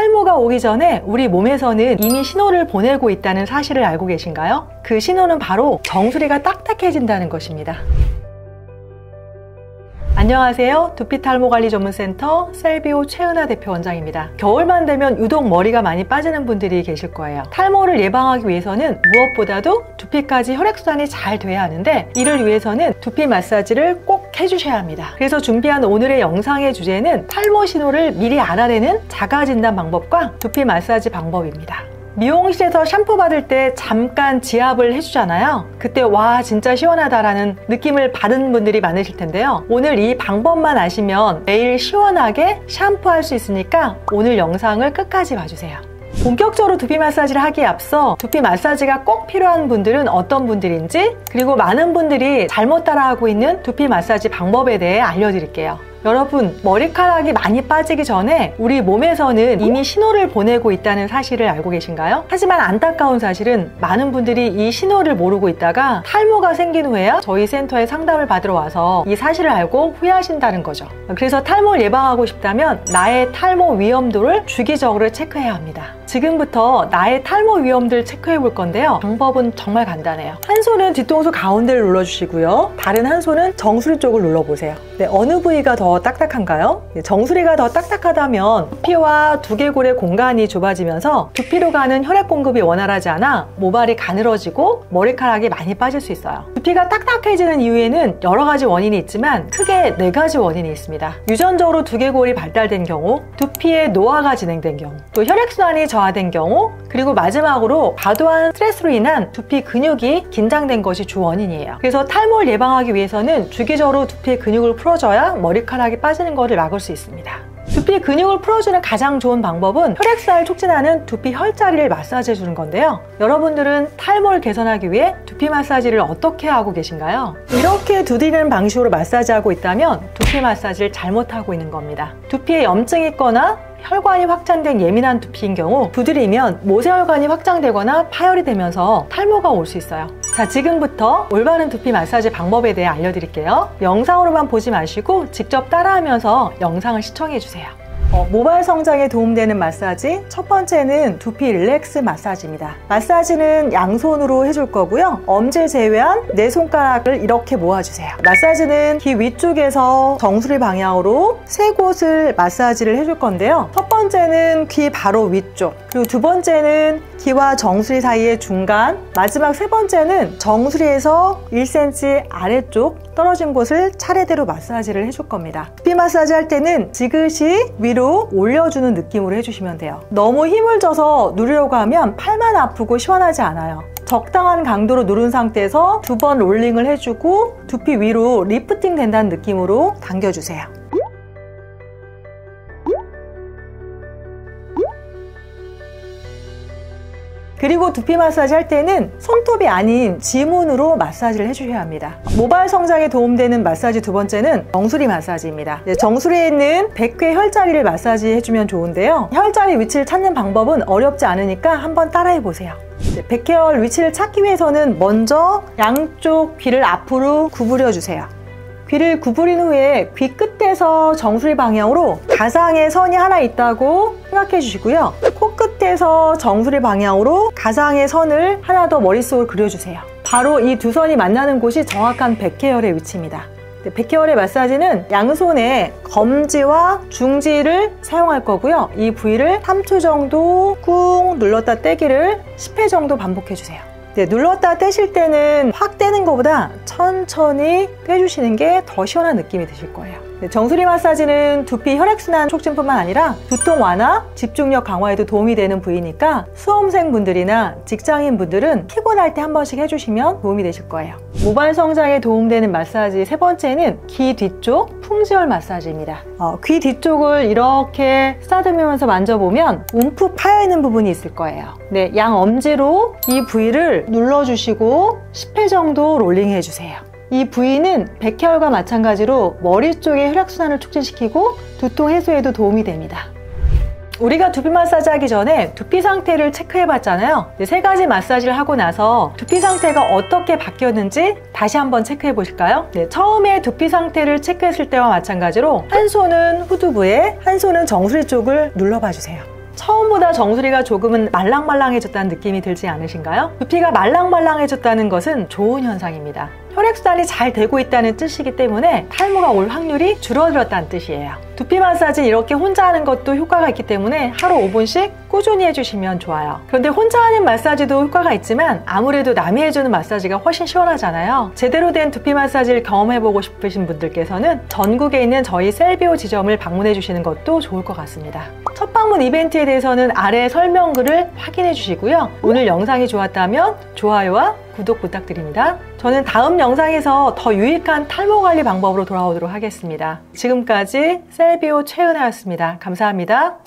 탈모가 오기 전에 우리 몸에서는 이미 신호를 보내고 있다는 사실을 알고 계신가요? 그 신호는 바로 정수리가 딱딱해진다는 것입니다. 안녕하세요. 두피탈모관리전문센터 셀비오 최은하 대표 원장입니다. 겨울만 되면 유독 머리가 많이 빠지는 분들이 계실 거예요. 탈모를 예방하기 위해서는 무엇보다도 두피까지 혈액순환이 잘 돼야 하는데, 이를 위해서는 두피 마사지를 꼭 해주셔야 합니다. 그래서 준비한 오늘의 영상의 주제는 탈모 신호를 미리 알아내는 자가진단 방법과 두피 마사지 방법입니다. 미용실에서 샴푸 받을 때 잠깐 지압을 해주잖아요. 그때 와 진짜 시원하다라는 느낌을 받은 분들이 많으실 텐데요. 오늘 이 방법만 아시면 매일 시원하게 샴푸할 수 있으니까 오늘 영상을 끝까지 봐주세요. 본격적으로 두피 마사지를 하기에 앞서 두피 마사지가 꼭 필요한 분들은 어떤 분들인지, 그리고 많은 분들이 잘못 따라하고 있는 두피 마사지 방법에 대해 알려드릴게요. 여러분, 머리카락이 많이 빠지기 전에 우리 몸에서는 이미 신호를 보내고 있다는 사실을 알고 계신가요? 하지만 안타까운 사실은 많은 분들이 이 신호를 모르고 있다가 탈모가 생긴 후에야 저희 센터에 상담을 받으러 와서 이 사실을 알고 후회하신다는 거죠. 그래서 탈모를 예방하고 싶다면 나의 탈모 위험도를 주기적으로 체크해야 합니다. 지금부터 나의 탈모 위험들을 체크해 볼 건데요. 방법은 정말 간단해요. 한 손은 뒤통수 가운데를 눌러주시고요. 다른 한 손은 정수리 쪽을 눌러보세요. 네, 어느 부위가 더 딱딱한가요? 네, 정수리가 더 딱딱하다면 두피와 두개골의 공간이 좁아지면서 두피로 가는 혈액 공급이 원활하지 않아 모발이 가늘어지고 머리카락이 많이 빠질 수 있어요. 두피가 딱딱해지는 이유에는 여러 가지 원인이 있지만 크게 4가지 원인이 있습니다. 유전적으로 두개골이 발달된 경우, 두피의 노화가 진행된 경우, 또 혈액순환이 저하된 경우, 그리고 마지막으로 과도한 스트레스로 인한 두피 근육이 긴장된 것이 주 원인이에요. 그래서 탈모를 예방하기 위해서는 주기적으로 두피의 근육을 풀어줘야 머리카락이 빠지는 것을 막을 수 있습니다. 두피 근육을 풀어주는 가장 좋은 방법은 혈액순환을 촉진하는 두피 혈자리를 마사지해 주는 건데요. 여러분들은 탈모를 개선하기 위해 두피 마사지를 어떻게 하고 계신가요? 이렇게 두드리는 방식으로 마사지하고 있다면 두피 마사지를 잘못하고 있는 겁니다. 두피에 염증이 있거나 혈관이 확장된 예민한 두피인 경우 두드리면 모세혈관이 확장되거나 파열이 되면서 탈모가 올 수 있어요. 자, 지금부터 올바른 두피 마사지 방법에 대해 알려드릴게요. 영상으로만 보지 마시고 직접 따라하면서 영상을 시청해주세요. 모발 성장에 도움되는 마사지, 첫 번째는 두피 릴렉스 마사지입니다. 마사지는 양손으로 해줄 거고요. 엄지를 제외한 4손가락을 이렇게 모아주세요. 마사지는 귀 위쪽에서 정수리 방향으로 3곳을 마사지를 해줄 건데요. 첫 번째는 귀 바로 위쪽, 그리고 두 번째는 귀와 정수리 사이의 중간, 마지막 3번째는 정수리에서 1cm 아래쪽 떨어진 곳을 차례대로 마사지를 해줄 겁니다. 두피 마사지 할 때는 지그시 위로 올려주는 느낌으로 해주시면 돼요. 너무 힘을 줘서 누르려고 하면 팔만 아프고 시원하지 않아요. 적당한 강도로 누른 상태에서 2번 롤링을 해주고 두피 위로 리프팅 된다는 느낌으로 당겨주세요. 그리고 두피 마사지 할 때는 손톱이 아닌 지문으로 마사지를 해주셔야 합니다. 모발 성장에 도움되는 마사지 두 번째는 정수리 마사지입니다. 정수리에 있는 백회 혈자리를 마사지 해주면 좋은데요. 혈자리 위치를 찾는 방법은 어렵지 않으니까 한번 따라해 보세요. 백회혈 위치를 찾기 위해서는 먼저 양쪽 귀를 앞으로 구부려 주세요. 귀를 구부린 후에 귀 끝에서 정수리 방향으로 가상의 선이 하나 있다고 생각해 주시고요. 코끝에서 정수리 방향으로 가상의 선을 하나 더 머릿속으로 그려주세요. 바로 이 두 선이 만나는 곳이 정확한 백회혈의 위치입니다. 백회혈의 마사지는 양손에 검지와 중지를 사용할 거고요. 이 부위를 3초 정도 꾹 눌렀다 떼기를 10회 정도 반복해 주세요. 네, 눌렀다 떼실 때는 확 떼는 것보다 천천히 떼주시는 게 더 시원한 느낌이 드실 거예요. 네, 정수리 마사지는 두피 혈액순환 촉진뿐만 아니라 두통 완화, 집중력 강화에도 도움이 되는 부위니까 수험생분들이나 직장인분들은 피곤할 때 한 번씩 해주시면 도움이 되실 거예요. 모발 성장에 도움되는 마사지 세 번째는 귀 뒤쪽 풍지혈 마사지입니다. 귀 뒤쪽을 이렇게 쓰다듬으면서 만져보면 움푹 파여있는 부분이 있을 거예요. 네, 양 엄지로 이 부위를 눌러주시고 10회 정도 롤링 해주세요. 이 부위는 백혈과 마찬가지로 머리 쪽의 혈액순환을 촉진시키고 두통 해소에도 도움이 됩니다. 우리가 두피 마사지 하기 전에 두피 상태를 체크해 봤잖아요. 3가지 마사지를 하고 나서 두피 상태가 어떻게 바뀌었는지 다시 한번 체크해 보실까요? 네, 처음에 두피 상태를 체크했을 때와 마찬가지로 한 손은 후두부에 한 손은 정수리 쪽을 눌러봐 주세요. 처음보다 정수리가 조금은 말랑말랑해졌다는 느낌이 들지 않으신가요? 두피가 말랑말랑해졌다는 것은 좋은 현상입니다. 혈액순환이 잘 되고 있다는 뜻이기 때문에 탈모가 올 확률이 줄어들었다는 뜻이에요. 두피 마사지는 이렇게 혼자 하는 것도 효과가 있기 때문에 하루 5분씩 꾸준히 해주시면 좋아요. 그런데 혼자 하는 마사지도 효과가 있지만 아무래도 남이 해주는 마사지가 훨씬 시원하잖아요. 제대로 된 두피 마사지를 경험해보고 싶으신 분들께서는 전국에 있는 저희 셀비오 지점을 방문해 주시는 것도 좋을 것 같습니다. 첫 방문 이벤트에 대해서는 아래 설명글을 확인해 주시고요. 오늘 영상이 좋았다면 좋아요와 구독 부탁드립니다. 저는 다음 영상에서 더 유익한 탈모 관리 방법으로 돌아오도록 하겠습니다. 지금까지 셀비오 최은하였습니다. 감사합니다.